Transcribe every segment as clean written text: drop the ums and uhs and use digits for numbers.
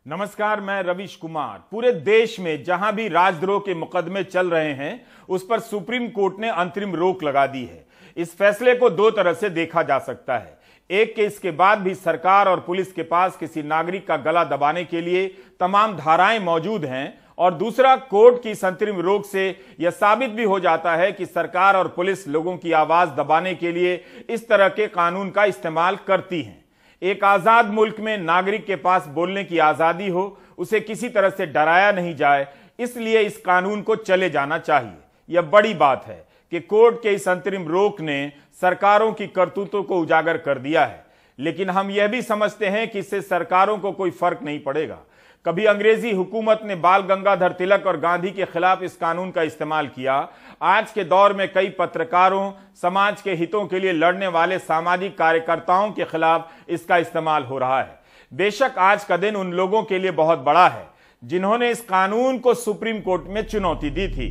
नमस्कार, मैं रवीश कुमार। पूरे देश में जहां भी राजद्रोह के मुकदमे चल रहे हैं उस पर सुप्रीम कोर्ट ने अंतरिम रोक लगा दी है। इस फैसले को दो तरह से देखा जा सकता है। एक, केस के बाद भी सरकार और पुलिस के पास किसी नागरिक का गला दबाने के लिए तमाम धाराएं मौजूद हैं, और दूसरा, कोर्ट की इस अंतरिम रोक से यह साबित भी हो जाता है कि सरकार और पुलिस लोगों की आवाज दबाने के लिए इस तरह के कानून का इस्तेमाल करती हैं। एक आजाद मुल्क में नागरिक के पास बोलने की आजादी हो, उसे किसी तरह से डराया नहीं जाए, इसलिए इस कानून को चले जाना चाहिए। यह बड़ी बात है कि कोर्ट के इस अंतरिम रोक ने सरकारों की करतूतों को उजागर कर दिया है, लेकिन हम यह भी समझते हैं कि इससे सरकारों को कोई फर्क नहीं पड़ेगा। कभी अंग्रेजी हुकूमत ने बाल गंगाधर तिलक और गांधी के खिलाफ इस कानून का इस्तेमाल किया। आज के दौर में कई पत्रकारों, समाज के हितों के लिए लड़ने वाले सामाजिक कार्यकर्ताओं के खिलाफ इसका इस्तेमाल हो रहा है। बेशक आज का दिन उन लोगों के लिए बहुत बड़ा है जिन्होंने इस कानून को सुप्रीम कोर्ट में चुनौती दी थी।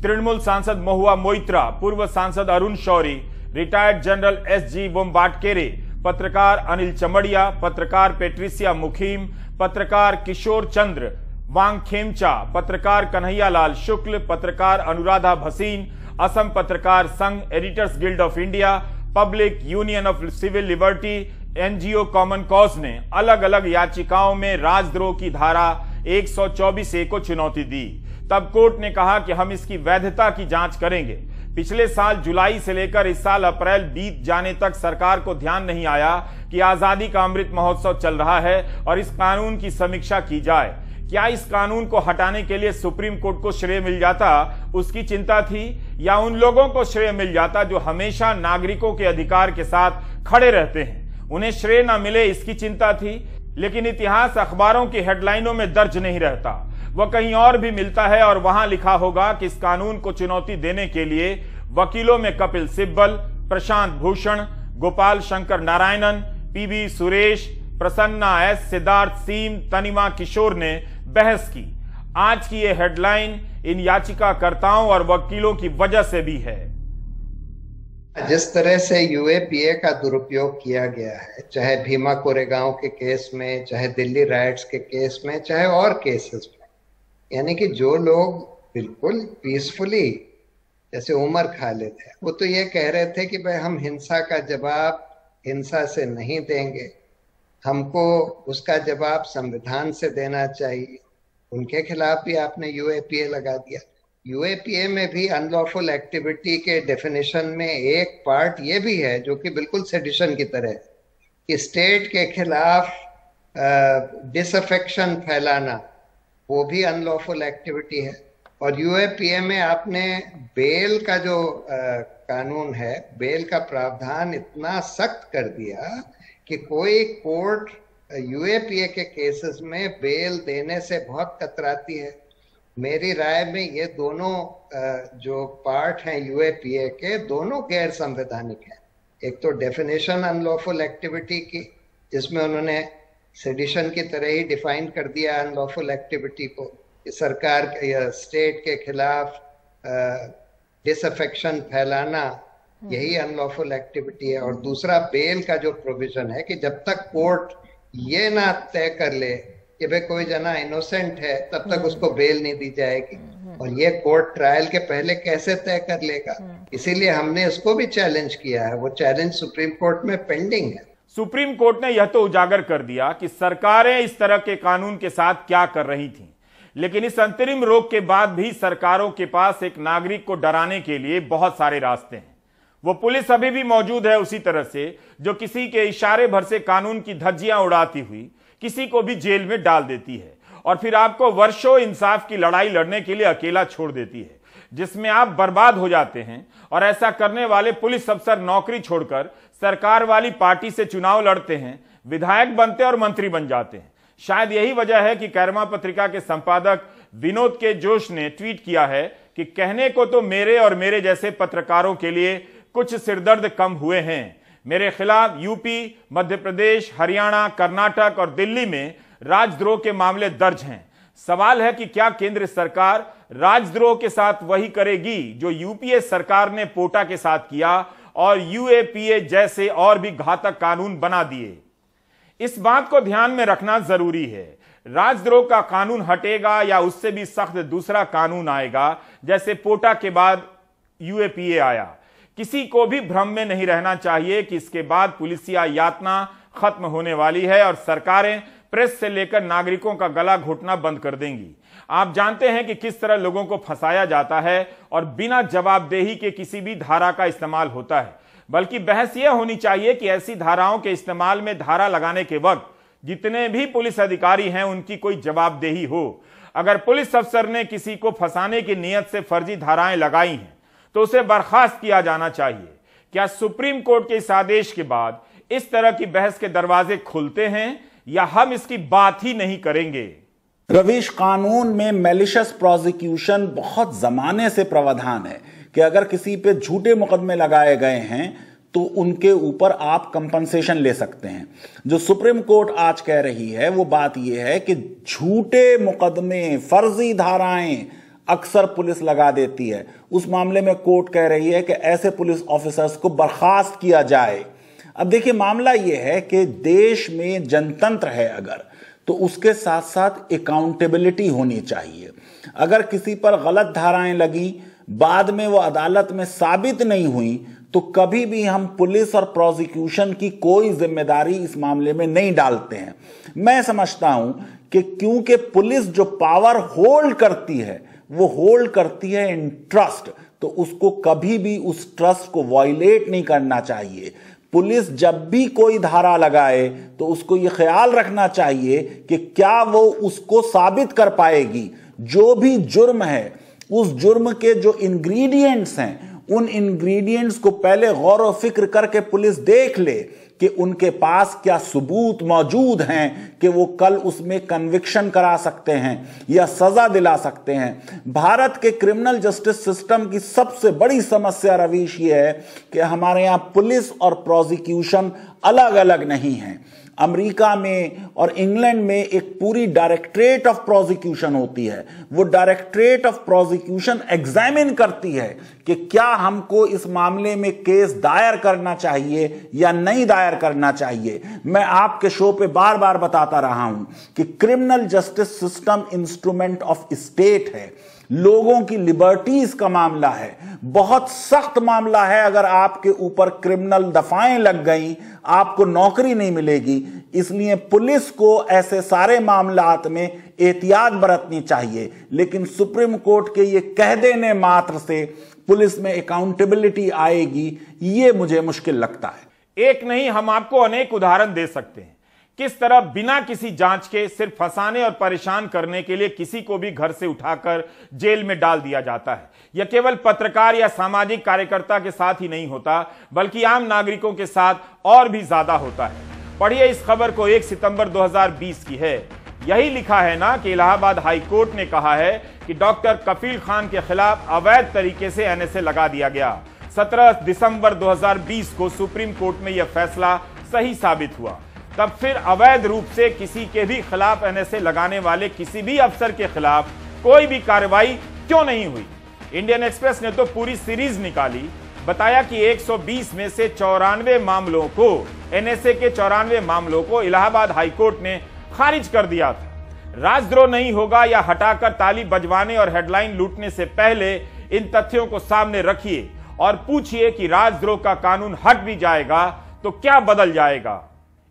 तृणमूल सांसद महुआ मोइत्रा, पूर्व सांसद Arun Shourie, retired general SG. Vombatkere, पत्रकार अनिल चमड़िया, पत्रकार पेट्रिसिया मुखीम, पत्रकार किशोर चंद्र वांगखेमचा, पत्रकार कन्हैयालाल शुक्ल, पत्रकार अनुराधा भसीन, असम पत्रकार संघ, editors guild of India, public union of civil liberty, NGO common cause ने अलग अलग याचिकाओं में राजद्रोह की धारा 124A को चुनौती दी। तब कोर्ट ने कहा कि हम इसकी वैधता की जांच करेंगे। पिछले साल जुलाई से लेकर इस साल अप्रैल बीत जाने तक सरकार को ध्यान नहीं आया कि आजादी का अमृत महोत्सव चल रहा है और इस कानून की समीक्षा की जाए। क्या इस कानून को हटाने के लिए सुप्रीम कोर्ट को श्रेय मिल जाता, उसकी चिंता थी, या उन लोगों को श्रेय मिल जाता जो हमेशा नागरिकों के अधिकार के साथ खड़े रहते हैं, उन्हें श्रेय न मिले इसकी चिंता थी। लेकिन इतिहास अखबारों की हेडलाइनों में दर्ज नहीं रहता, वह कहीं और भी मिलता है, और वहां लिखा होगा कि इस कानून को चुनौती देने के लिए वकीलों में कपिल सिब्बल, प्रशांत भूषण, गोपाल शंकर नारायणन, पीबी सुरेश, प्रसन्ना एस, सिद्धार्थ सीम, तनिमा किशोर ने बहस की। आज की यह हेडलाइन इन याचिकाकर्ताओं और वकीलों की वजह से भी है। जिस तरह से यूएपीए का दुरुपयोग किया गया है, चाहे भीमा कोरेगांव के केस में, चाहे दिल्ली राइट्स के केस में, चाहे और केसेस में, यानी कि जो लोग बिल्कुल पीसफुली, जैसे उमर खालिद है, वो तो ये कह रहे थे कि भाई हम हिंसा का जवाब हिंसा से नहीं देंगे, हमको उसका जवाब संविधान से देना चाहिए। उनके खिलाफ भी आपने यूएपीए लगा दिया। यूएपीए में भी अनलॉफुल एक्टिविटी के डेफिनेशन में एक पार्ट ये भी है जो कि बिल्कुल सेडिशन की तरह है कि स्टेट के खिलाफ डिसअफेक्शन फैलाना, वो भी अनलॉफुल एक्टिविटी है। और यूएपीए में आपने बेल का जो कानून है, बेल का प्रावधान इतना सख्त कर दिया कि कोई कोर्ट यूएपीए के केसेस में बेल देने से बहुत कतराती है। मेरी राय में ये दोनों जो पार्ट हैं यूएपीए के, दोनों गैर संवैधानिक हैं। एक तो डेफिनेशन अनलॉफुल एक्टिविटी की, जिसमें उन्होंने सेडिशन की तरह ही डिफाइन कर दिया अनलॉफुल एक्टिविटी को, कि सरकार या स्टेट के खिलाफ डिसअफेक्शन फैलाना, यही अनलॉफुल एक्टिविटी है। और दूसरा बेल का जो प्रोविजन है कि जब तक कोर्ट ये ना तय कर ले कि भाई कोई जना इनोसेंट है, तब तक उसको बेल नहीं दी जाएगी। और ये कोर्ट ट्रायल के पहले कैसे तय कर लेगा? इसीलिए हमने इसको भी चैलेंज किया है। वो चैलेंज सुप्रीम कोर्ट में पेंडिंग है। सुप्रीम कोर्ट ने यह तो उजागर कर दिया कि सरकारें इस तरह के कानून के साथ क्या कर रही थीं, लेकिन इस अंतरिम रोक के बाद भी सरकारों के पास एक नागरिक को डराने के लिए बहुत सारे रास्ते हैं। वो पुलिस अभी भी मौजूद है उसी तरह से, जो किसी के इशारे भर से कानून की धज्जियां उड़ाती हुई किसी को भी जेल में डाल देती है, और फिर आपको वर्षों इंसाफ की लड़ाई लड़ने के लिए अकेला छोड़ देती है, जिसमें आप बर्बाद हो जाते हैं। और ऐसा करने वाले पुलिस अफसर नौकरी छोड़कर सरकार वाली पार्टी से चुनाव लड़ते हैं, विधायक बनते और मंत्री बन जाते हैं। शायद यही वजह है कि कैरमा पत्रिका के संपादक विनोद के जोश ने ट्वीट किया है कि कहने को तो मेरे और मेरे जैसे पत्रकारों के लिए कुछ सिरदर्द कम हुए हैं। मेरे खिलाफ यूपी, मध्य प्रदेश, हरियाणा, कर्नाटक और दिल्ली में राजद्रोह के मामले दर्ज हैं। सवाल है कि क्या केंद्र सरकार राजद्रोह के साथ वही करेगी जो यूपीए सरकार ने पोटा के साथ किया और यूएपीए जैसे और भी घातक कानून बना दिए। इस बात को ध्यान में रखना जरूरी है। राजद्रोह का कानून हटेगा या उससे भी सख्त दूसरा कानून आएगा, जैसे पोटा के बाद यूएपीए आया। किसी को भी भ्रम में नहीं रहना चाहिए कि इसके बाद पुलिसिया यातना खत्म होने वाली है और सरकारें प्रेस से लेकर नागरिकों का गला घोटना बंद कर देंगी। आप जानते हैं कि किस तरह लोगों को फंसाया जाता है और बिना जवाबदेही के किसी भी धारा का इस्तेमाल होता है। बल्कि बहस यह होनी चाहिए कि ऐसी धाराओं के इस्तेमाल में धारा लगाने के वक्त जितने भी पुलिस अधिकारी हैं उनकी कोई जवाबदेही हो। अगर पुलिस अफसर ने किसी को फंसाने की नीयत से फर्जी धाराएं लगाई हैं तो उसे बर्खास्त किया जाना चाहिए। क्या सुप्रीम कोर्ट के इस आदेश के बाद इस तरह की बहस के दरवाजे खुलते हैं या हम इसकी बात ही नहीं करेंगे? रवीश, कानून में मैलिशियस प्रोसिक्यूशन बहुत जमाने से प्रावधान है कि अगर किसी पे झूठे मुकदमे लगाए गए हैं तो उनके ऊपर आप कंपनसेशन ले सकते हैं। जो सुप्रीम कोर्ट आज कह रही है वो बात यह है कि झूठे मुकदमे, फर्जी धाराएं अक्सर पुलिस लगा देती है। उस मामले में कोर्ट कह रही है कि ऐसे पुलिस ऑफिसर्स को बर्खास्त किया जाए। अब देखिए, मामला यह है कि देश में जनतंत्र है अगर, तो उसके साथ साथ अकाउंटेबिलिटी होनी चाहिए। अगर किसी पर गलत धाराएं लगी, बाद में वो अदालत में साबित नहीं हुई, तो कभी भी हम पुलिस और प्रोसिक्यूशन की कोई जिम्मेदारी इस मामले में नहीं डालते हैं। मैं समझता हूं कि क्योंकि पुलिस जो पावर होल्ड करती है वो होल्ड करती है इन ट्रस्ट, तो उसको कभी भी उस ट्रस्ट को वायलेट नहीं करना चाहिए। पुलिस जब भी कोई धारा लगाए तो उसको यह ख्याल रखना चाहिए कि क्या वो उसको साबित कर पाएगी। जो भी जुर्म है, उस जुर्म के जो इंग्रेडिएंट्स हैं, उन इंग्रेडिएंट्स को पहले गौर व फिक्र करके पुलिस देख ले कि उनके पास क्या सबूत मौजूद हैं कि वो कल उसमें कन्विक्शन करा सकते हैं या सजा दिला सकते हैं। भारत के क्रिमिनल जस्टिस सिस्टम की सबसे बड़ी समस्या रवीश ये है कि हमारे यहाँ पुलिस और प्रोसिक्यूशन अलग अलग नहीं है। अमेरिका में और इंग्लैंड में एक पूरी डायरेक्टरेट ऑफ प्रोसिक्यूशन होती है। वो डायरेक्टरेट ऑफ प्रोसिक्यूशन एग्जामिन करती है कि क्या हमको इस मामले में केस दायर करना चाहिए या नहीं दायर करना चाहिए। मैं आपके शो पे बार बार बताता रहा हूं कि criminal justice system instrument of state है, लोगों की लिबर्टीज का मामला है, बहुत सख्त मामला है। अगर आपके ऊपर क्रिमिनल दफाएं लग गई, आपको नौकरी नहीं मिलेगी। इसलिए पुलिस को ऐसे सारे मामलात में एहतियात बरतनी चाहिए। लेकिन सुप्रीम कोर्ट के ये कह देने मात्र से पुलिस में अकाउंटेबिलिटी आएगी, ये मुझे मुश्किल लगता है। एक नहीं, हम आपको अनेक उदाहरण दे सकते हैं किस तरह बिना किसी जांच के सिर्फ फंसाने और परेशान करने के लिए किसी को भी घर से उठाकर जेल में डाल दिया जाता है। यह केवल पत्रकार या सामाजिक कार्यकर्ता के साथ ही नहीं होता, बल्कि आम नागरिकों के साथ और भी ज्यादा होता है। पढ़िए इस खबर को, 1 सितंबर 2020 की है। यही लिखा है ना कि इलाहाबाद हाई कोर्ट ने कहा है कि डॉक्टर कफील खान के खिलाफ अवैध तरीके से एनएसए लगा दिया गया। 17 दिसंबर 2020 को सुप्रीम कोर्ट में यह फैसला सही साबित हुआ। तब फिर अवैध रूप से किसी के भी खिलाफ एनएसए लगाने वाले किसी भी अफसर के खिलाफ कोई भी कार्रवाई क्यों नहीं हुई? इंडियन एक्सप्रेस ने तो पूरी सीरीज निकाली, बताया कि 120 में से 94 मामलों को, एनएसए के 94 मामलों को इलाहाबाद हाईकोर्ट ने खारिज कर दिया था। राजद्रोह नहीं होगा या हटाकर ताली बजवाने और हेडलाइन लूटने से पहले इन तथ्यों को सामने रखिए और पूछिए कि राजद्रोह का कानून हट भी जाएगा तो क्या बदल जाएगा।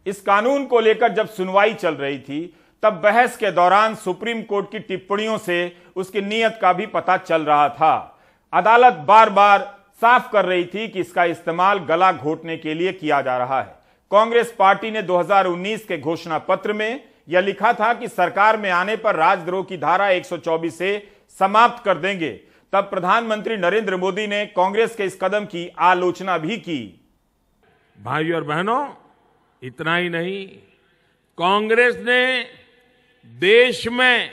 इस कानून को लेकर जब सुनवाई चल रही थी तब बहस के दौरान सुप्रीम कोर्ट की टिप्पणियों से उसकी नीयत का भी पता चल रहा था। अदालत बार बार साफ कर रही थी कि इसका इस्तेमाल गला घोटने के लिए किया जा रहा है। कांग्रेस पार्टी ने 2019 के घोषणा पत्र में यह लिखा था कि सरकार में आने पर राजद्रोह की धारा 124 से समाप्त कर देंगे। तब प्रधानमंत्री नरेंद्र मोदी ने कांग्रेस के इस कदम की आलोचना भी की। भाइयों और बहनों, इतना ही नहीं, कांग्रेस ने देश में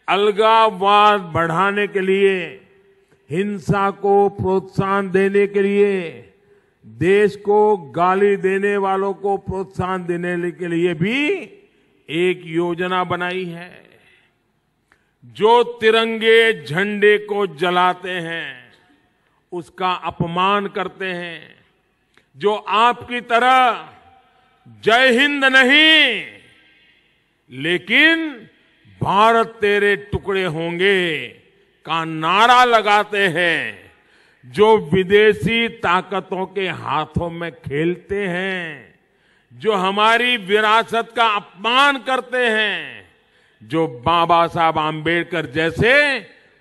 अलगाववाद बढ़ाने के लिए, हिंसा को प्रोत्साहन देने के लिए, देश को गाली देने वालों को प्रोत्साहन देने के लिए भी एक योजना बनाई है। जो तिरंगे झंडे को जलाते हैं, उसका अपमान करते हैं, जो आपकी तरह जय हिंद नहीं, लेकिन भारत तेरे टुकड़े होंगे का नारा लगाते हैं जो विदेशी ताकतों के हाथों में खेलते हैं, जो हमारी विरासत का अपमान करते हैं, जो बाबा साहब आम्बेडकर जैसे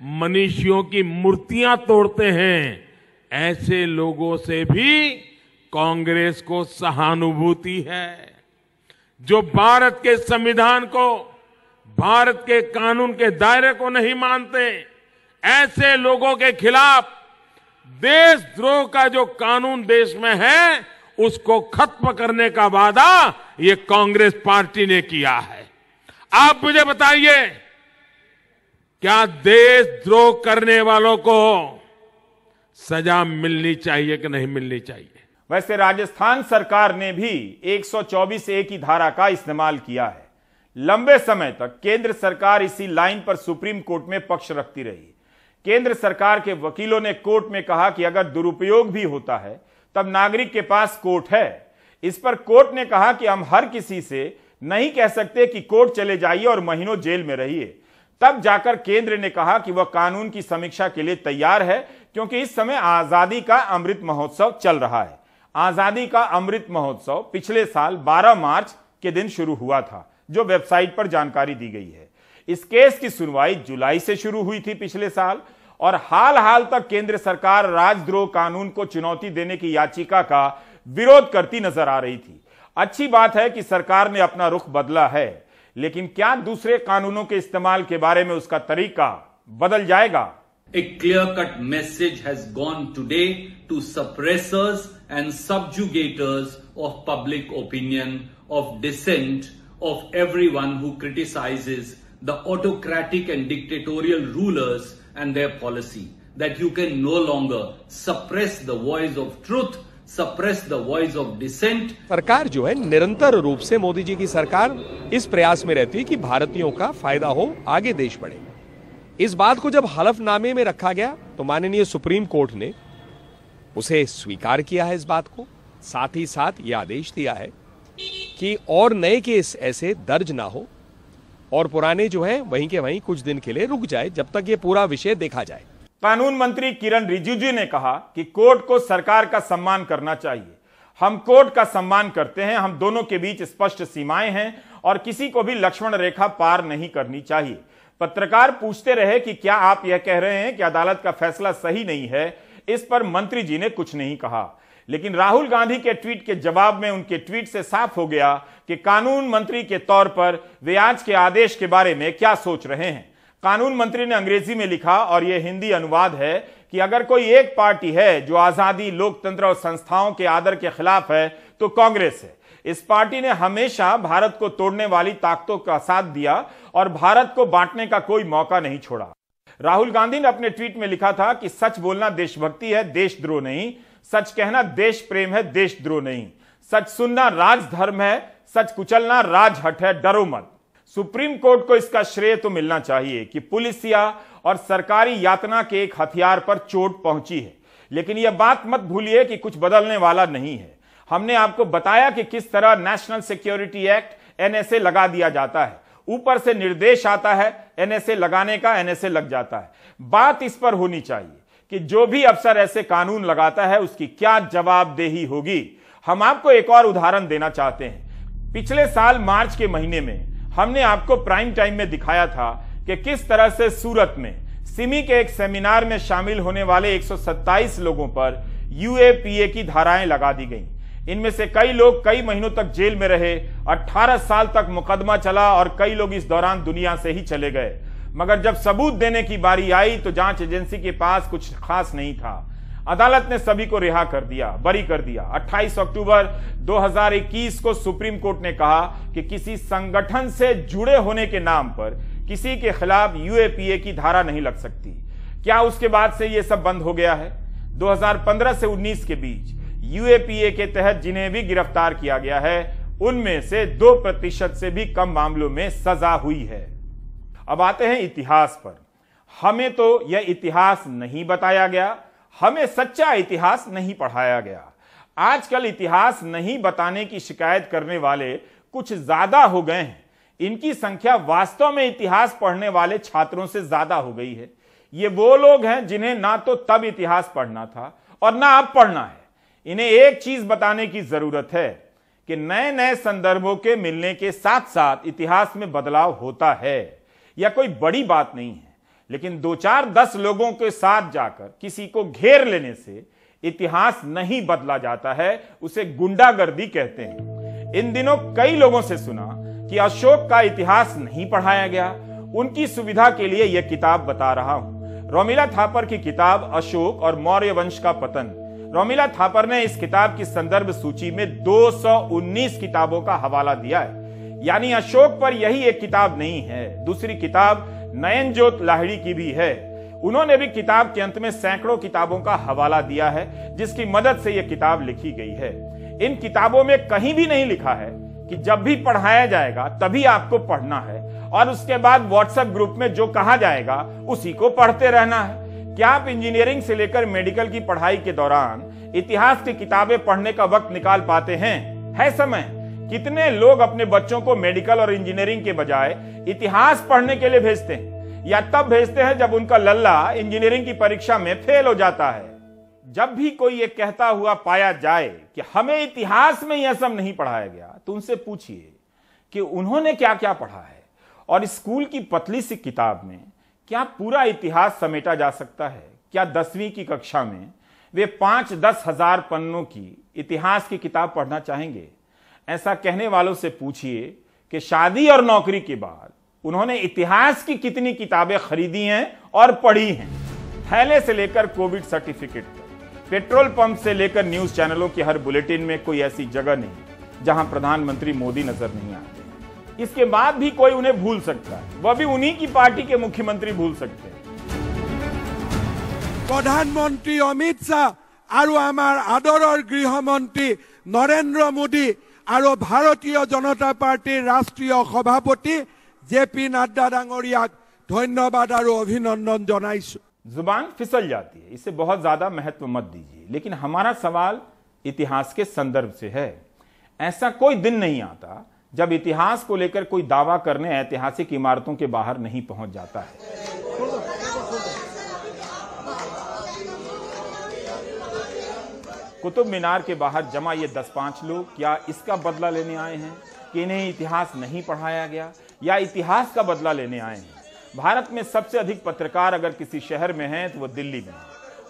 मनीषियों की मूर्तियां तोड़ते हैं, ऐसे लोगों से भी कांग्रेस को सहानुभूति है। जो भारत के संविधान को, भारत के कानून के दायरे को नहीं मानते, ऐसे लोगों के खिलाफ देशद्रोह का जो कानून देश में है उसको खत्म करने का वादा ये कांग्रेस पार्टी ने किया है। आप मुझे बताइए, क्या देशद्रोह करने वालों को सजा मिलनी चाहिए कि नहीं मिलनी चाहिए? वैसे राजस्थान सरकार ने भी 124A की धारा का इस्तेमाल किया है। लंबे समय तक केंद्र सरकार इसी लाइन पर सुप्रीम कोर्ट में पक्ष रखती रही। केंद्र सरकार के वकीलों ने कोर्ट में कहा कि अगर दुरुपयोग भी होता है तब नागरिक के पास कोर्ट है। इस पर कोर्ट ने कहा कि हम हर किसी से नहीं कह सकते कि कोर्ट चले जाइए और महीनों जेल में रहिए। तब जाकर केंद्र ने कहा कि वह कानून की समीक्षा के लिए तैयार है, क्योंकि इस समय आजादी का अमृत महोत्सव चल रहा है। आजादी का अमृत महोत्सव पिछले साल 12 मार्च के दिन शुरू हुआ था, जो वेबसाइट पर जानकारी दी गई है। इस केस की सुनवाई जुलाई से शुरू हुई थी पिछले साल, और हाल तक केंद्र सरकार राजद्रोह कानून को चुनौती देने की याचिका का विरोध करती नजर आ रही थी। अच्छी बात है कि सरकार ने अपना रुख बदला है, लेकिन क्या दूसरे कानूनों के इस्तेमाल के बारे में उसका तरीका बदल जाएगा? A clear-cut message has gone today to suppressors and subjugators of public opinion, of dissent, of everyone who criticizes the autocratic and dictatorial rulers and their policy, that you can no longer suppress the voice of truth, suppress the voice of dissent. सरकार जो है निरंतर रूप से, मोदी जी की सरकार इस प्रयास में रहती है कि भारतीयों का फायदा हो, आगे देश बढ़े। इस बात को जब हलफनामे में रखा गया तो माननीय सुप्रीम कोर्ट ने उसे स्वीकार किया है इस बात को। साथ ही साथ यह आदेश दिया है कि और नए केस ऐसे दर्ज ना हो और पुराने जो हैं वहीं के वहीं कुछ दिन के लिए रुक जाए, जब तक ये पूरा विषय देखा जाए। कानून मंत्री किरण रिजिजू ने कहा कि कोर्ट को सरकार का सम्मान करना चाहिए। हम कोर्ट का सम्मान करते हैं, हम दोनों के बीच स्पष्ट सीमाएं हैं और किसी को भी लक्ष्मण रेखा पार नहीं करनी चाहिए। पत्रकार पूछते रहे कि क्या आप यह कह रहे हैं कि अदालत का फैसला सही नहीं है? इस पर मंत्री जी ने कुछ नहीं कहा, लेकिन राहुल गांधी के ट्वीट के जवाब में उनके ट्वीट से साफ हो गया कि कानून मंत्री के तौर पर वे आज के आदेश के बारे में क्या सोच रहे हैं। कानून मंत्री ने अंग्रेजी में लिखा और यह हिंदी अनुवाद है कि अगर कोई एक पार्टी है जो आजादी, लोकतंत्र और संस्थाओं के आदर के खिलाफ है तो कांग्रेस है। इस पार्टी ने हमेशा भारत को तोड़ने वाली ताकतों का साथ दिया और भारत को बांटने का कोई मौका नहीं छोड़ा। राहुल गांधी ने अपने ट्वीट में लिखा था कि सच बोलना देशभक्ति है, देशद्रोह नहीं। सच कहना देश प्रेम है, देशद्रोह नहीं। सच सुनना राजधर्म है, सच कुचलना राजहट है, डरो मत। सुप्रीम कोर्ट को इसका श्रेय तो मिलना चाहिए कि पुलिसिया और सरकारी यातना के एक हथियार पर चोट पहुंची है, लेकिन यह बात मत भूलिए कि कुछ बदलने वाला नहीं है। हमने आपको बताया कि किस तरह नेशनल सिक्योरिटी एक्ट NSA लगा दिया जाता है, ऊपर से निर्देश आता है NSA लगाने का, NSA लग जाता है। बात इस पर होनी चाहिए कि जो भी अफसर ऐसे कानून लगाता है उसकी क्या जवाबदेही होगी। हम आपको एक और उदाहरण देना चाहते हैं। पिछले साल मार्च के महीने में हमने आपको प्राइम टाइम में दिखाया था कि किस तरह से सूरत में सिमी के एक सेमिनार में शामिल होने वाले 127 लोगों पर UAPA की धाराएं लगा दी गईं। इनमें से कई लोग कई महीनों तक जेल में रहे, 18 साल तक मुकदमा चला और कई लोग इस दौरान दुनिया से ही चले गए। मगर जब सबूत देने की बारी आई तो जांच एजेंसी के पास कुछ खास नहीं था। अदालत ने सभी को रिहा कर दिया, बरी कर दिया। 28 अक्टूबर 2021 को सुप्रीम कोर्ट ने कहा कि किसी संगठन से जुड़े होने के नाम पर किसी के खिलाफ UAPA की धारा नहीं लग सकती। क्या उसके बाद से यह सब बंद हो गया है? 2015 से 19 के बीच UAPA के तहत जिन्हें भी गिरफ्तार किया गया है उनमें से 2% से भी कम मामलों में सजा हुई है। अब आते हैं इतिहास पर। हमें तो यह इतिहास नहीं बताया गया, हमें सच्चा इतिहास नहीं पढ़ाया गया। आजकल इतिहास नहीं बताने की शिकायत करने वाले कुछ ज्यादा हो गए हैं। इनकी संख्या वास्तव में इतिहास पढ़ने वाले छात्रों से ज्यादा हो गई है। ये वो लोग हैं जिन्हें ना तो तब इतिहास पढ़ना था और ना अब पढ़ना है। इन्हें एक चीज बताने की जरूरत है कि नए नए संदर्भों के मिलने के साथ साथ इतिहास में बदलाव होता है। यह कोई बड़ी बात नहीं है, लेकिन 2-4-10 लोगों के साथ जाकर किसी को घेर लेने से इतिहास नहीं बदला जाता है, उसे गुंडागर्दी कहते हैं। इन दिनों कई लोगों से सुना कि अशोक का इतिहास नहीं पढ़ाया गया। उनकी सुविधा के लिए यह किताब बता रहा हूं, रोमिला थापर की किताब अशोक और मौर्य वंश का पतन। रोमिला थापर ने इस किताब की संदर्भ सूची में 219 किताबों का हवाला दिया है, यानी अशोक पर यही एक किताब नहीं है। दूसरी किताब नयनजोत लाहिड़ी की भी है। उन्होंने भी किताब के अंत में सैकड़ों किताबों का हवाला दिया है, जिसकी मदद से यह किताब लिखी गई है। इन किताबों में कहीं भी नहीं लिखा है कि जब भी पढ़ाया जाएगा तभी आपको पढ़ना है और उसके बाद व्हाट्सएप ग्रुप में जो कहा जाएगा उसी को पढ़ते रहना है। क्या आप इंजीनियरिंग से लेकर मेडिकल की पढ़ाई के दौरान इतिहास की किताबें पढ़ने का वक्त निकाल पाते हैं? है समय? कितने लोग अपने बच्चों को मेडिकल और इंजीनियरिंग के बजाय इतिहास पढ़ने के लिए भेजते हैं, या तब भेजते हैं जब उनका लल्ला इंजीनियरिंग की परीक्षा में फेल हो जाता है। जब भी कोई ये कहता हुआ पाया जाए कि हमें इतिहास में यह सब नहीं पढ़ाया गया, तो उनसे पूछिए कि उन्होंने क्या क्या पढ़ा है और स्कूल की पतली सी किताब में क्या पूरा इतिहास समेटा जा सकता है? क्या 10वीं की कक्षा में वे 5-10 हजार पन्नों की इतिहास की किताब पढ़ना चाहेंगे? ऐसा कहने वालों से पूछिए कि शादी और नौकरी के बाद उन्होंने इतिहास की कितनी किताबें खरीदी हैं और पढ़ी हैं। थैले से लेकर कोविड सर्टिफिकेट तक, पेट्रोल पंप से लेकर न्यूज चैनलों की हर बुलेटिन में कोई ऐसी जगह नहीं जहां प्रधानमंत्री मोदी नजर नहीं आते। इसके बाद भी कोई उन्हें भूल सकता है, वह भी उन्हीं की पार्टी के मुख्यमंत्री भूल सकते हैं। प्रधानमंत्री अमित शाह और आमार आदरर गृहमंत्री नरेंद्र मोदी और भारतीय जनता पार्टीर राष्ट्रीय सभापति JP नड्डा डांगरियाक धन्यवाद और अभिनंदन जनाइछु। जुबान फिसल जाती है, इसे बहुत ज्यादा महत्व मत दीजिए। लेकिन हमारा सवाल इतिहास के संदर्भ से है। ऐसा कोई दिन नहीं आता जब इतिहास को लेकर कोई दावा करने ऐतिहासिक इमारतों के बाहर नहीं पहुंच जाता है। कुतुब मीनार के बाहर जमा ये 10-5 लोग क्या इसका बदला लेने आए हैं कि इन्हें इतिहास नहीं पढ़ाया गया, या इतिहास का बदला लेने आए हैं? भारत में सबसे अधिक पत्रकार अगर किसी शहर में हैं तो वो दिल्ली में है,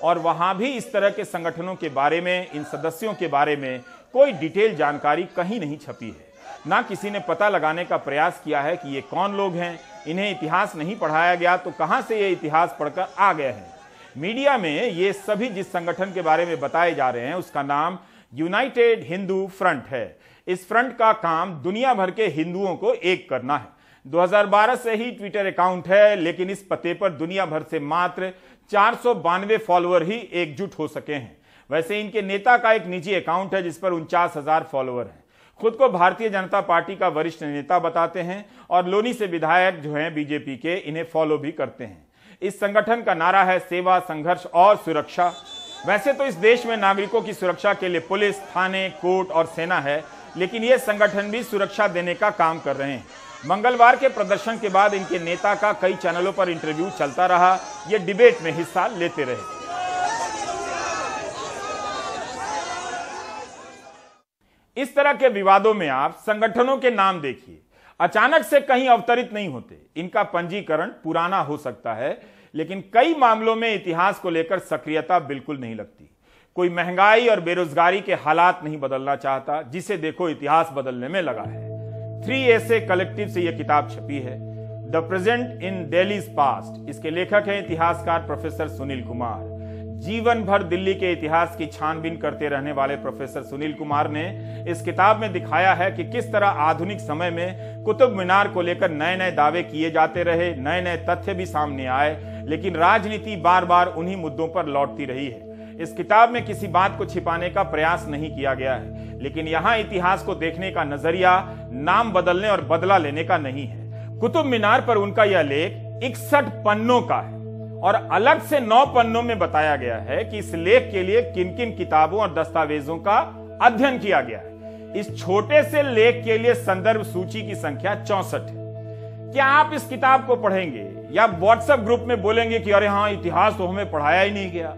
और वहां भी इस तरह के संगठनों के बारे में, इन सदस्यों के बारे में कोई डिटेल जानकारी कहीं नहीं छपी है। ना किसी ने पता लगाने का प्रयास किया है कि ये कौन लोग हैं, इन्हें इतिहास नहीं पढ़ाया गया तो कहां से ये इतिहास पढ़कर आ गए हैं। मीडिया में ये सभी जिस संगठन के बारे में बताए जा रहे हैं उसका नाम यूनाइटेड हिंदू फ्रंट है। इस फ्रंट का काम दुनिया भर के हिंदुओं को एक करना है। 2012 से ही ट्विटर अकाउंट है, लेकिन इस पते पर दुनिया भर से मात्र 492 फॉलोअर ही एकजुट हो सके हैं। वैसे इनके नेता का एक निजी अकाउंट है जिस पर 49,000 फॉलोअर हैं। खुद को भारतीय जनता पार्टी का वरिष्ठ नेता बताते हैं और लोनी से विधायक जो हैं बीजेपी के, इन्हें फॉलो भी करते हैं। इस संगठन का नारा है सेवा, संघर्ष और सुरक्षा। वैसे तो इस देश में नागरिकों की सुरक्षा के लिए पुलिस, थाने, कोर्ट और सेना है, लेकिन ये संगठन भी सुरक्षा देने का काम कर रहे हैं। मंगलवार के प्रदर्शन के बाद इनके नेता का कई चैनलों पर इंटरव्यू चलता रहा, ये डिबेट में हिस्सा लेते रहे। इस तरह के विवादों में आप संगठनों के नाम देखिए, अचानक से कहीं अवतरित नहीं होते। इनका पंजीकरण पुराना हो सकता है, लेकिन कई मामलों में इतिहास को लेकर सक्रियता बिल्कुल नहीं लगती। कोई महंगाई और बेरोजगारी के हालात नहीं बदलना चाहता, जिसे देखो इतिहास बदलने में लगा है। 3 ऐसे कलेक्टिव से यह किताब छपी है, the present in Delhi's past. इसके लेखक हैं इतिहासकार प्रोफेसर सुनील कुमार। जीवन भर दिल्ली के इतिहास की छानबीन करते रहने वाले प्रोफेसर सुनील कुमार ने इस किताब में दिखाया है कि किस तरह आधुनिक समय में कुतुब मीनार को लेकर नए नए दावे किए जाते रहे, नए नए तथ्य भी सामने आए, लेकिन राजनीति बार बार उन्हीं मुद्दों पर लौटती रही है। इस किताब में किसी बात को छिपाने का प्रयास नहीं किया गया है, लेकिन यहाँ इतिहास को देखने का नजरिया नाम बदलने और बदला लेने का नहीं है। कुतुब मीनार पर उनका यह लेख 61 पन्नों का है और अलग से 9 पन्नों में बताया गया है कि इस लेख के लिए किन किन किताबों और दस्तावेजों का अध्ययन किया गया है। इस छोटे से लेख के लिए संदर्भ सूची की संख्या 64 है। क्या आप इस किताब को पढ़ेंगे या व्हाट्सएप ग्रुप में बोलेंगे कि अरे हाँ, इतिहास तो हमें पढ़ाया ही नहीं गया।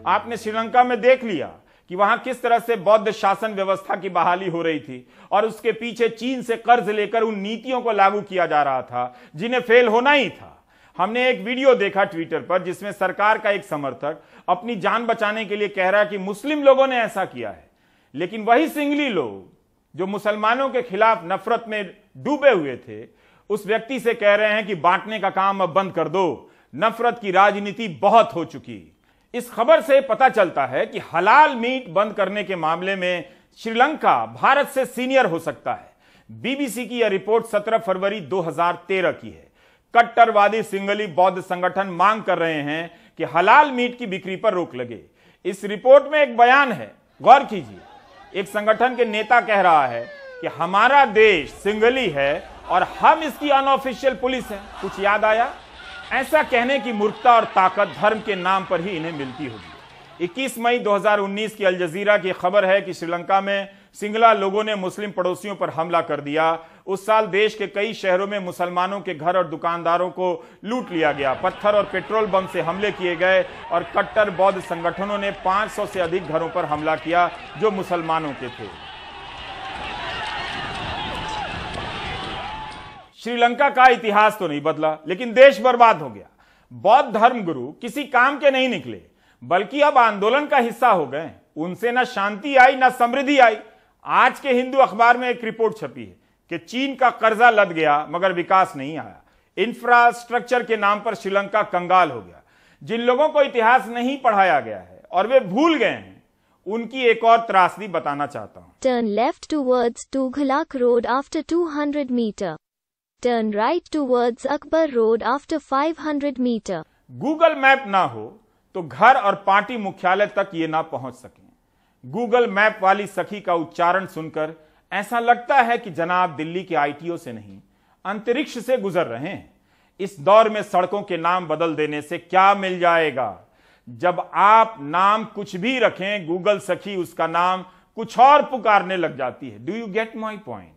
आपने श्रीलंका में देख लिया कि वहां किस तरह से बौद्ध शासन व्यवस्था की बहाली हो रही थी और उसके पीछे चीन से कर्ज लेकर उन नीतियों को लागू किया जा रहा था जिन्हें फेल होना ही था। हमने एक वीडियो देखा ट्विटर पर जिसमें सरकार का एक समर्थक अपनी जान बचाने के लिए कह रहा है कि मुस्लिम लोगों ने ऐसा किया है, लेकिन वही सिंगली लोग जो मुसलमानों के खिलाफ नफरत में डूबे हुए थे उस व्यक्ति से कह रहे हैं कि बांटने का काम अब बंद कर दो, नफरत की राजनीति बहुत हो चुकी। इस खबर से पता चलता है कि हलाल मीट बंद करने के मामले में श्रीलंका भारत से सीनियर हो सकता है। बीबीसी की यह रिपोर्ट 17 फरवरी 2013 की है। कट्टरवादी सिंगली बौद्ध संगठन मांग कर रहे हैं कि हलाल मीट की बिक्री पर रोक लगे। इस रिपोर्ट में एक बयान है, गौर कीजिए। एक संगठन के नेता कह रहा है कि हमारा देश सिंगली है और हम इसकी अनऑफिशियल पुलिस है। कुछ याद आया? ऐसा कहने की मूर्खता और ताकत धर्म के नाम पर ही इन्हें मिलती होगी। 21 मई 2019 की अल जजीरा की खबर है कि श्रीलंका में सिंगला लोगों ने मुस्लिम पड़ोसियों पर हमला कर दिया। उस साल देश के कई शहरों में मुसलमानों के घर और दुकानदारों को लूट लिया गया। पत्थर और पेट्रोल बम से हमले किए गए और कट्टर बौद्ध संगठनों ने 500 से अधिक घरों पर हमला किया जो मुसलमानों के थे। श्रीलंका का इतिहास तो नहीं बदला, लेकिन देश बर्बाद हो गया। बौद्ध धर्म गुरु किसी काम के नहीं निकले, बल्कि अब आंदोलन का हिस्सा हो गए। उनसे ना शांति आई ना समृद्धि आई। आज के हिंदू अखबार में एक रिपोर्ट छपी है कि चीन का कर्जा लद गया मगर विकास नहीं आया। इंफ्रास्ट्रक्चर के नाम पर श्रीलंका कंगाल हो गया। जिन लोगों को इतिहास नहीं पढ़ाया गया है और वे भूल गए हैं, उनकी एक और त्रासदी बताना चाहता हूं। Turn left towards Tughlaq Road after 200 meter. Turn right towards Akbar Road after 500 meter. Google map ना हो तो घर और पार्टी मुख्यालय तक ये ना पहुंच सके। गूगल मैप वाली सखी का उच्चारण सुनकर ऐसा लगता है कि जनाब दिल्ली के आईटीओ से नहीं, अंतरिक्ष से गुजर रहे हैं। इस दौर में सड़कों के नाम बदल देने से क्या मिल जाएगा? जब आप नाम कुछ भी रखें, गूगल सखी उसका नाम कुछ और पुकारने लग जाती है। Do you get my point?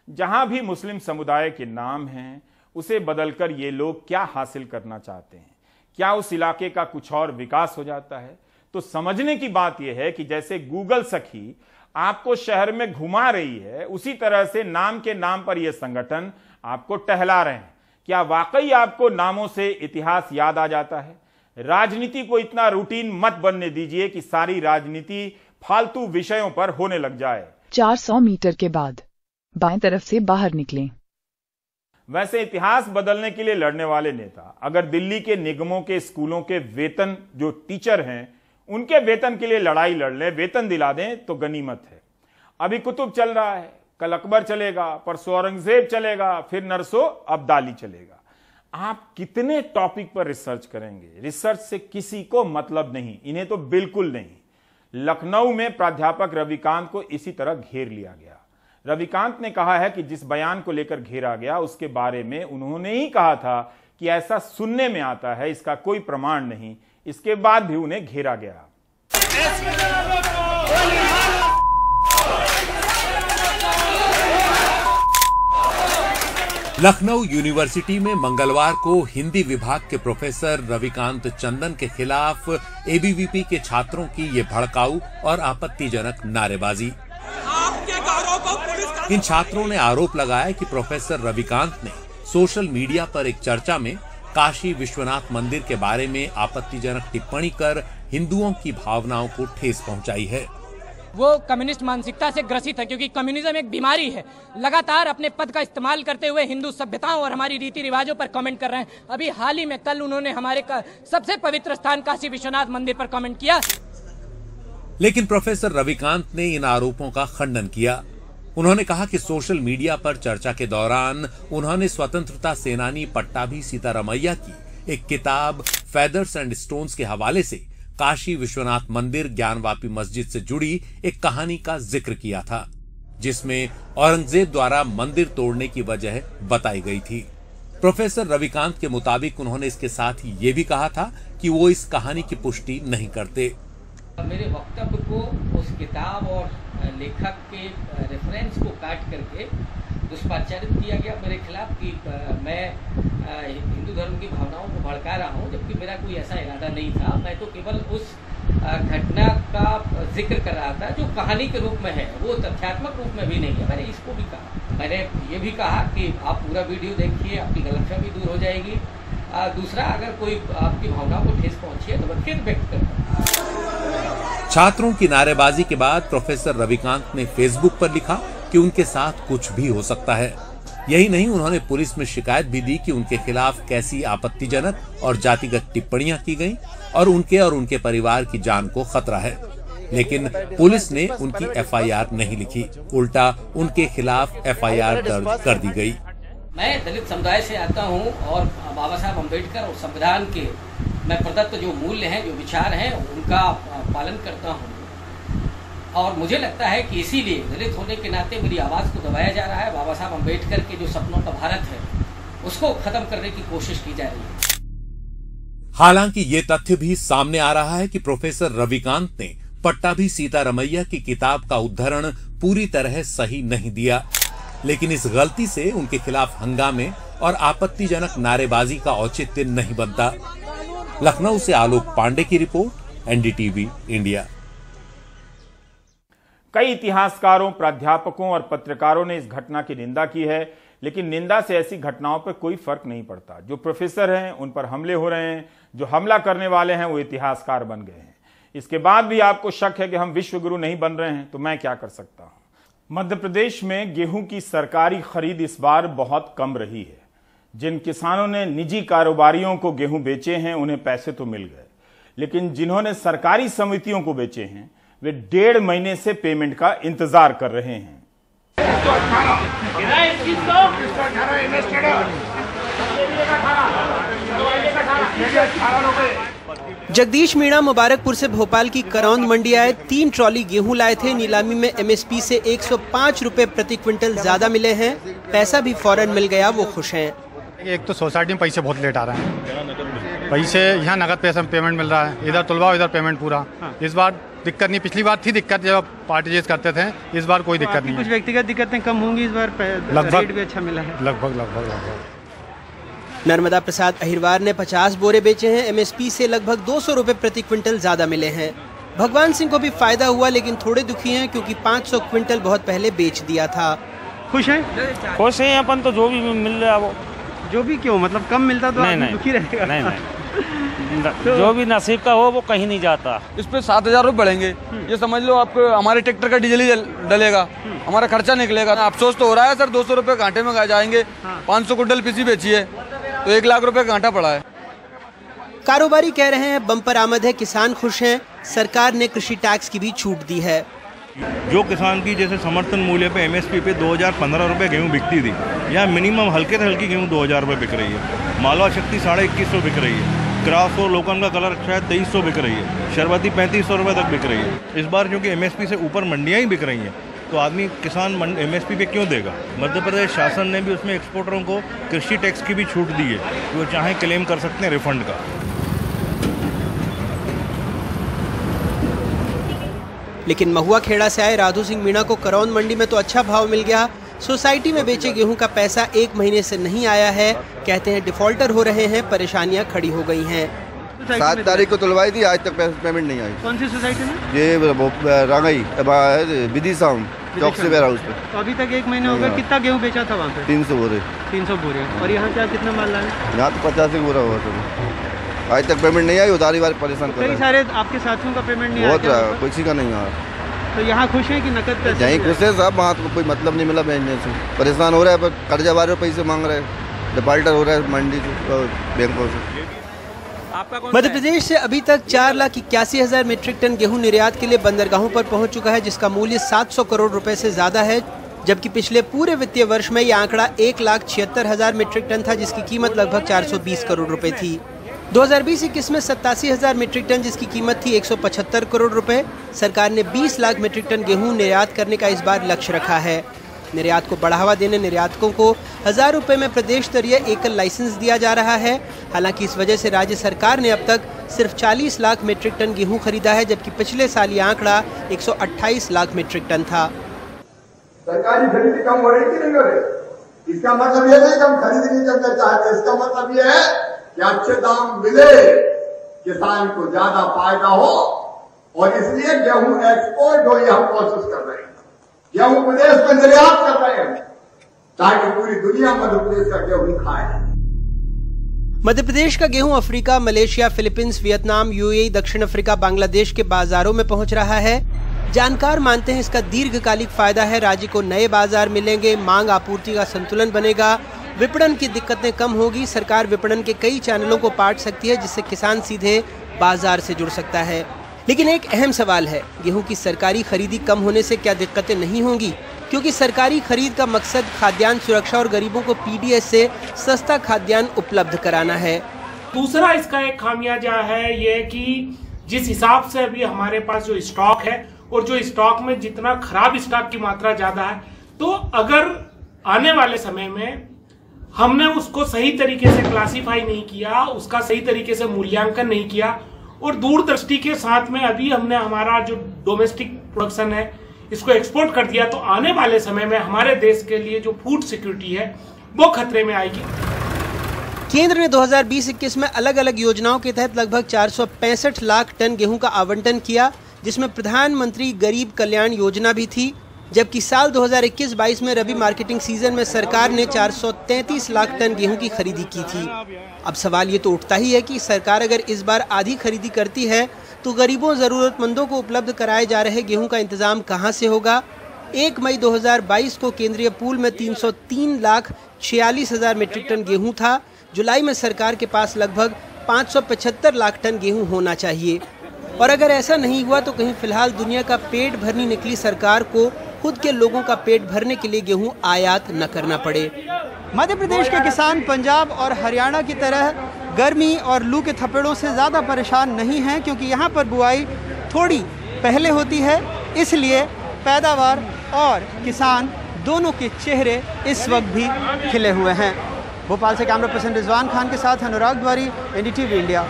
जहां भी मुस्लिम समुदाय के नाम हैं, उसे बदलकर ये लोग क्या हासिल करना चाहते हैं? क्या उस इलाके का कुछ और विकास हो जाता है? तो समझने की बात यह है कि जैसे गूगल सखी आपको शहर में घुमा रही है, उसी तरह से नाम के नाम पर यह संगठन आपको टहला रहे हैं। क्या वाकई आपको नामों से इतिहास याद आ जाता है? राजनीति को इतना रूटीन मत बनने दीजिए कि सारी राजनीति फालतू विषयों पर होने लग जाए। 400 मीटर के बाद बाएं तरफ से बाहर निकलें। वैसे इतिहास बदलने के लिए लड़ने वाले नेता अगर दिल्ली के निगमों के स्कूलों के वेतन, जो टीचर हैं, उनके वेतन के लिए लड़ाई लड़ लें, वेतन दिला दें तो गनीमत है। अभी कुतुब चल रहा है, कल अकबर चलेगा, परसों औरंगजेब चलेगा, फिर नरसों अब्दाली चलेगा। आप कितने टॉपिक पर रिसर्च करेंगे? रिसर्च से किसी को मतलब नहीं, इन्हें तो बिल्कुल नहीं। लखनऊ में प्राध्यापक रविकांत को इसी तरह घेर लिया गया। रविकांत ने कहा है कि जिस बयान को लेकर घेरा गया उसके बारे में उन्होंने ही कहा था कि ऐसा सुनने में आता है, इसका कोई प्रमाण नहीं। इसके बाद भी उन्हें घेरा गया। लखनऊ यूनिवर्सिटी में मंगलवार को हिंदी विभाग के प्रोफेसर रविकांत चंदन के खिलाफ एबीवीपी के छात्रों की ये भड़काऊ और आपत्तिजनक नारेबाजी। इन छात्रों ने आरोप लगाया कि प्रोफेसर रविकांत ने सोशल मीडिया पर एक चर्चा में काशी विश्वनाथ मंदिर के बारे में आपत्तिजनक टिप्पणी कर हिंदुओं की भावनाओं को ठेस पहुंचाई है। वो कम्युनिस्ट मानसिकता से ग्रसित है, क्योंकि कम्युनिज्म एक बीमारी है। लगातार अपने पद का इस्तेमाल करते हुए हिंदू सभ्यताओं और हमारी रीति रिवाजों पर कमेंट कर रहे हैं। अभी हाल ही में कल उन्होंने हमारे सबसे पवित्र स्थान काशी विश्वनाथ मंदिर पर कमेंट किया। लेकिन प्रोफेसर रविकांत ने इन आरोपों का खंडन किया। उन्होंने कहा कि सोशल मीडिया पर चर्चा के दौरान उन्होंने स्वतंत्रता सेनानी पट्टाभी सीतारमैया की एक किताब फेदर्स एंड स्टोन्स के हवाले से काशी विश्वनाथ मंदिर ज्ञानवापी मस्जिद से जुड़ी एक कहानी का जिक्र किया था, जिसमें औरंगजेब द्वारा मंदिर तोड़ने की वजह बताई गई थी। प्रोफेसर रविकांत के मुताबिक उन्होंने इसके साथ ही ये भी कहा था कि वो इस कहानी की पुष्टि नहीं करते। मेरे वक्तव्य को उस किताब और लेखक के रेफरेंस को काट करके दुष्पाचारित किया गया मेरे खिलाफ कि मैं हिंदू धर्म की भावनाओं को भड़का रहा हूं, जबकि मेरा कोई ऐसा इरादा नहीं था। मैं तो केवल उस घटना का जिक्र कर रहा था जो कहानी के रूप में है, वो तथ्यात्मक रूप में भी नहीं है। मैंने इसको भी कहा, मैंने ये भी कहा कि आप पूरा वीडियो देखिए, आपकी गलतफहमी दूर हो जाएगी। दूसरा, अगर कोई आपकी भावनाओं को ठेस पहुंची है तो मैं खेद व्यक्त करता हूं। छात्रों की नारेबाजी के बाद प्रोफेसर रविकांत ने फेसबुक पर लिखा कि उनके साथ कुछ भी हो सकता है। यही नहीं, उन्होंने पुलिस में शिकायत भी दी कि उनके खिलाफ कैसी आपत्तिजनक और जातिगत टिप्पणियां की गईं और उनके परिवार की जान को खतरा है। लेकिन पुलिस ने उनकी एफआईआर नहीं लिखी, उल्टा उनके खिलाफ एफआईआर दर्ज कर दी गई। मैं दलित समुदाय से आता हूं और बाबा साहब अम्बेडकर और संविधान के मैं प्रदत्त जो मूल्य हैं, जो विचार हैं, उनका पालन करता हूं। और मुझे लगता है कि इसीलिए दलित होने के नाते मेरी आवाज को दबाया जा रहा है। बाबा साहब अम्बेडकर के जो सपनों का भारत है, उसको खत्म करने की कोशिश की जा रही है। हालांकि ये तथ्य भी सामने आ रहा है कि प्रोफेसर रविकांत ने पट्टाभी सीतारमैया की किताब का उद्धरण पूरी तरह सही नहीं दिया, लेकिन इस गलती से उनके खिलाफ हंगामे और आपत्तिजनक नारेबाजी का औचित्य नहीं बनता। लखनऊ से आलोक पांडे की रिपोर्ट, एनडीटीवी इंडिया। कई इतिहासकारों, प्राध्यापकों और पत्रकारों ने इस घटना की निंदा की है, लेकिन निंदा से ऐसी घटनाओं पर कोई फर्क नहीं पड़ता। जो प्रोफेसर हैं उन पर हमले हो रहे हैं, जो हमला करने वाले हैं वो इतिहासकार बन गए हैं। इसके बाद भी आपको शक है कि हम विश्वगुरु नहीं बन रहे हैं, तो मैं क्या कर सकता हूं। मध्य प्रदेश में गेहूं की सरकारी खरीद इस बार बहुत कम रही है। जिन किसानों ने निजी कारोबारियों को गेहूं बेचे हैं उन्हें पैसे तो मिल गए, लेकिन जिन्होंने सरकारी समितियों को बेचे हैं वे 1.5 महीने से पेमेंट का इंतजार कर रहे हैं। जगदीश मीणा मुबारकपुर से भोपाल की करौंद मंडी आए 3 ट्रॉली गेहूं लाए थे। नीलामी में एमएसपी से 105 रुपए प्रति क्विंटल ज्यादा मिले हैं। पैसा भी फौरन मिल गया, वो खुश हैं। एक तो सोसाइटी में पैसे बहुत लेट आ रहे हैं, पैसे यहाँ नगद पैसा पेमेंट मिल रहा है, इधर तुलवाओ इधर पेमेंट पूरा। इस बार दिक्कत नहीं, पिछली बार थी दिक्कत जब पार्टी जेस करते थे, इस बार कोई दिक्कत नहीं। कुछ व्यक्तिगत दिक्कतें कम होंगी इस बार, लगभग भी अच्छा मिला है। लगभग। नर्मदा प्रसाद अहिरवार ने 50 बोरे बेचे हैं। एमएसपी से लगभग 200 रुपए प्रति क्विंटल ज्यादा मिले हैं। भगवान सिंह को भी फायदा हुआ, लेकिन थोड़े दुखी हैं क्योंकि 500 क्विंटल बहुत पहले बेच दिया था। खुश हैं? खुश हैं अपन तो, जो भी मिल रहा है वो। जो भी क्यों, मतलब कम मिलता तो नहीं, दुखी रहेगा। नहीं। तो जो भी नसीब का हो वो कहीं नहीं जाता। इस पे 7,000 रुपये बढ़ेंगे, ये समझ लो आप, हमारे ट्रैक्टर का डीजल ही डलेगा, हमारा खर्चा निकलेगा। अफसोस तो हो रहा है सर, 200 रुपये घाटे में जाएंगे। 500 क्विंटल पीसी बेची है तो 1 लाख रुपए घाटा पड़ा है। कारोबारी कह रहे हैं बम्पर आमद है, किसान खुश हैं। सरकार ने कृषि टैक्स की भी छूट दी है। जो किसान की जैसे समर्थन मूल्य पे एमएसपी पे 2015 रुपये गेहूँ बिकती थी, यहाँ मिनिमम हल्के से हल्की गेहूँ 2000 रुपये बिक रही है। मालवा शक्ति 2150 बिक रही है। क्रॉस और लोकन का कलर शायद 2300 बिक रही है। शरबती 3500 रुपये तक बिक रही है। इस बार क्योंकि एमएसपी से ऊपर मंडियाँ ही बिक रही हैं, तो आदमी किसान एमएसपी पे क्यों देगा। मध्य प्रदेश शासन ने भी उसमें एक्सपोर्टरों को कृषि टैक्स की भी छूट दी है, वो चाहे क्लेम कर सकते हैं रिफंड का। लेकिन महुआ खेड़ा से आए राधू सिंह मीणा को करौंद मंडी में तो अच्छा भाव मिल गया। सोसाइटी में बेचे गेहूं का पैसा 1 महीने से नहीं आया है। कहते हैं डिफॉल्टर हो रहे हैं, परेशानियां खड़ी हो गई हैं। 7 तारीख को तुलवाई थी, आज तक पेमेंट नहीं आई। कौन सी सोसाइटी में? ये रांगई विदिशा चौक से वेयर हाउस पे। तो अभी तक 1 महीने हो गए। कितना गेहूं बेचा था वहाँ पे? 300 बोरे। 300 बोरे। और यहाँ क्या कितना माल लाए? यहाँ तो 50 बोरा हुआ था, आज तक पेमेंट नहीं आई। उधारी वाले परेशान कर रहे हैं। कई सारे आपके साथियों का पेमेंट नहीं आया? बहुत रहा, किसी का नहीं आया। तो यहाँ खुश है कि नकद पैसे? यहीं खुश है साहब, वहाँ तो कोई मतलब नहीं मिला बेचने से। परेशान हो रहा है, पर कर्जा वाले पैसे मांग रहे हैं, डिफॉल्टर हो रहा है मंडी से, बैंकों से। मध्य प्रदेश से अभी तक 4,81,000 मीट्रिक टन गेहूं निर्यात के लिए बंदरगाहों पर पहुंच चुका है, जिसका मूल्य 700 करोड़ रुपए से ज्यादा है। जबकि पिछले पूरे वित्तीय वर्ष में यह आंकड़ा 1,76,000 मीट्रिक टन था, जिसकी कीमत लगभग 420 करोड़ रुपए थी। 2020-21 में 87,000 मीट्रिक टन, जिसकी कीमत थी 175 करोड़ रुपए। सरकार ने 20 लाख मीट्रिक टन गेहूं निर्यात करने का इस बार लक्ष्य रखा है। निर्यात को बढ़ावा देने निर्यातकों को 1000 रुपए में प्रदेश स्तरीय एकल लाइसेंस दिया जा रहा है। हालांकि इस वजह से राज्य सरकार ने अब तक सिर्फ 40 लाख मीट्रिक टन गेहूं खरीदा है, जबकि पिछले साल यह आंकड़ा 128 लाख मीट्रिक टन था। सरकारी खरीदी कम हो रही थी नहीं हो रही? इसका मतलब ये नहीं कि हम खरीद नहीं करना चाहते, इसका मतलब ये है कि अच्छे दाम मिले, किसान को ज्यादा फायदा हो, और इसलिए गेहूं एक्सपोर्ट हो, यह हम कोशिश कर रहे हैं। गेहूं प्रदेश में निर्यात कर रहे हैं ताकि पूरी दुनिया मध्य प्रदेश का गेहूं खाए। मध्य प्रदेश का गेहूं Africa, Malaysia, Philippines, Vietnam, UAE, दक्षिण अफ्रीका, बांग्लादेश के बाजारों में पहुंच रहा है। जानकार मानते हैं इसका दीर्घकालिक फायदा है। राज्य को नए बाजार मिलेंगे, मांग आपूर्ति का संतुलन बनेगा, विपणन की दिक्कतें कम होगी। सरकार विपणन के कई चैनलों को बांट सकती है जिससे किसान सीधे बाजार से जुड़ सकता है। लेकिन एक अहम सवाल है, गेहूं की सरकारी खरीदी कम होने से क्या दिक्कतें नहीं होंगी? क्योंकि सरकारी खरीद का मकसद खाद्यान्न सुरक्षा और गरीबों को पीडीएस से सस्ता खाद्यान्न उपलब्ध कराना है। दूसरा इसका एक खामियाजा है ये कि जिस हिसाब से अभी हमारे पास जो स्टॉक है और जो स्टॉक में जितना खराब स्टॉक की मात्रा ज्यादा है, तो अगर आने वाले समय में हमने उसको सही तरीके से क्लासिफाई नहीं किया, उसका सही तरीके से मूल्यांकन नहीं किया और दूरदृष्टि के साथ में अभी हमने हमारा जो डोमेस्टिक प्रोडक्शन है इसको एक्सपोर्ट कर दिया, तो आने वाले समय में हमारे देश के लिए जो फूड सिक्योरिटी है वो खतरे में आएगी। केंद्र ने 2020-21 में अलग अलग योजनाओं के तहत लगभग 465 लाख टन गेहूं का आवंटन किया, जिसमें प्रधानमंत्री गरीब कल्याण योजना भी थी। जबकि साल 2021-22 में रबी मार्केटिंग सीजन में सरकार ने 433 लाख टन गेहूं की खरीदी की थी। अब सवाल ये तो उठता ही है कि सरकार अगर इस बार आधी खरीदी करती है तो गरीबों जरूरतमंदों को उपलब्ध कराए जा रहे गेहूं का इंतजाम कहां से होगा? 1 मई 2022 को केंद्रीय पूल में 303,46,000 मीट्रिक टन गेहूं था। जुलाई में सरकार के पास लगभग 575 लाख टन गेहूं होना चाहिए। और अगर ऐसा नहीं हुआ तो कहीं फिलहाल दुनिया का पेट भरनी निकली सरकार को खुद के लोगों का पेट भरने के लिए गेहूं आयात न करना पड़े। मध्य प्रदेश के किसान पंजाब और हरियाणा की तरह गर्मी और लू के थपेड़ों से ज़्यादा परेशान नहीं हैं, क्योंकि यहाँ पर बुआई थोड़ी पहले होती है, इसलिए पैदावार और किसान दोनों के चेहरे इस वक्त भी खिले हुए हैं। भोपाल से कैमरा पर्सन रिजवान खान के साथ अनुराग द्वारी, एनडीटीवी इंडिया।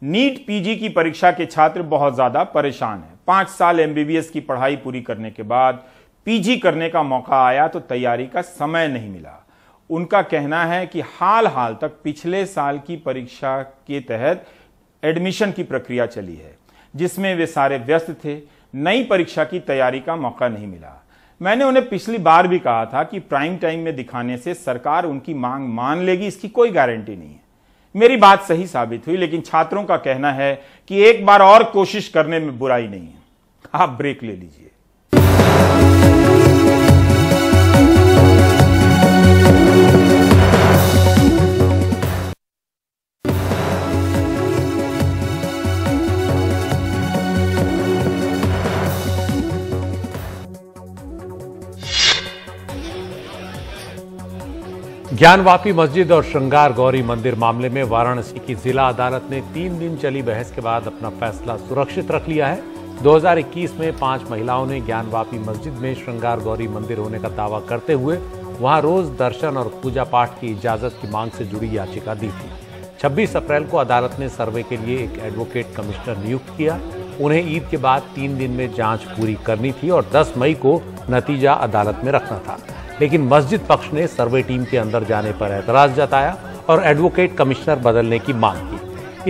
नीट पीजी की परीक्षा के छात्र बहुत ज्यादा परेशान हैं। 5 साल एमबीबीएस की पढ़ाई पूरी करने के बाद पीजी करने का मौका आया तो तैयारी का समय नहीं मिला। उनका कहना है कि हाल तक पिछले साल की परीक्षा के तहत एडमिशन की प्रक्रिया चली है, जिसमें वे सारे व्यस्त थे। नई परीक्षा की तैयारी का मौका नहीं मिला। मैंने उन्हें पिछली बार भी कहा था कि प्राइम टाइम में दिखाने से सरकार उनकी मांग मान लेगी, इसकी कोई गारंटी नहीं है। मेरी बात सही साबित हुई, लेकिन छात्रों का कहना है कि एक बार और कोशिश करने में बुराई नहीं है। आप ब्रेक ले लीजिए। ज्ञानवापी मस्जिद और श्रृंगार गौरी मंदिर मामले में वाराणसी की जिला अदालत ने 3 दिन चली बहस के बाद अपना फैसला सुरक्षित रख लिया है। 2021 में 5 महिलाओं ने ज्ञानवापी मस्जिद में श्रृंगार गौरी मंदिर होने का दावा करते हुए वहां रोज दर्शन और पूजा पाठ की इजाजत की मांग से जुड़ी याचिका दी थी। 26 अप्रैल को अदालत ने सर्वे के लिए एक एडवोकेट कमिश्नर नियुक्त किया। उन्हें ईद के बाद 3 दिन में जांच पूरी करनी थी और 10 मई को नतीजा अदालत में रखना था। लेकिन मस्जिद पक्ष ने सर्वे टीम के अंदर जाने पर एतराज जताया और एडवोकेट कमिश्नर बदलने की मांग की।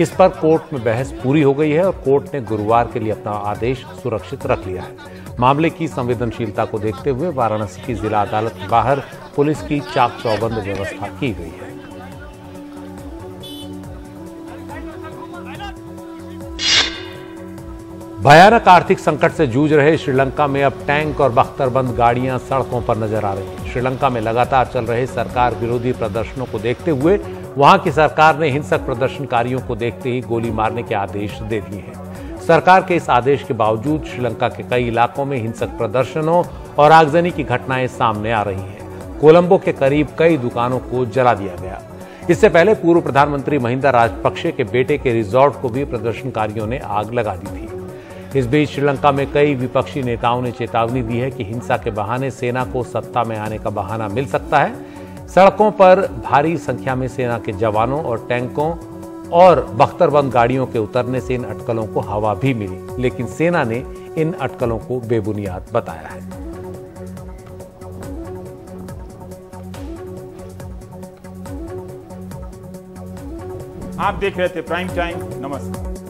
इस पर कोर्ट में बहस पूरी हो गई है और कोर्ट ने गुरुवार के लिए अपना आदेश सुरक्षित रख लिया है। मामले की संवेदनशीलता को देखते हुए वाराणसी की जिला अदालत के बाहर पुलिस की चाक चौबंद व्यवस्था की गई है। भयानक आर्थिक संकट से जूझ रहे श्रीलंका में अब टैंक और बख्तरबंद गाड़ियां सड़कों पर नजर आ रही हैं। श्रीलंका में लगातार चल रहे सरकार विरोधी प्रदर्शनों को देखते हुए वहां की सरकार ने हिंसक प्रदर्शनकारियों को देखते ही गोली मारने के आदेश दे दिए हैं। सरकार के इस आदेश के बावजूद श्रीलंका के कई इलाकों में हिंसक प्रदर्शनों और आगजनी की घटनाएं सामने आ रही हैं। कोलंबो के करीब कई दुकानों को जला दिया गया। इससे पहले पूर्व प्रधानमंत्री महिंदा राजपक्षे के बेटे के रिजॉर्ट को भी प्रदर्शनकारियों ने आग लगा दी थी। इस बीच श्रीलंका में कई विपक्षी नेताओं ने चेतावनी दी है कि हिंसा के बहाने सेना को सत्ता में आने का बहाना मिल सकता है। सड़कों पर भारी संख्या में सेना के जवानों और टैंकों और बख्तरबंद गाड़ियों के उतरने से इन अटकलों को हवा भी मिली, लेकिन सेना ने इन अटकलों को बेबुनियाद बताया है। आप देख रहे थे प्राइम टाइम। नमस्कार।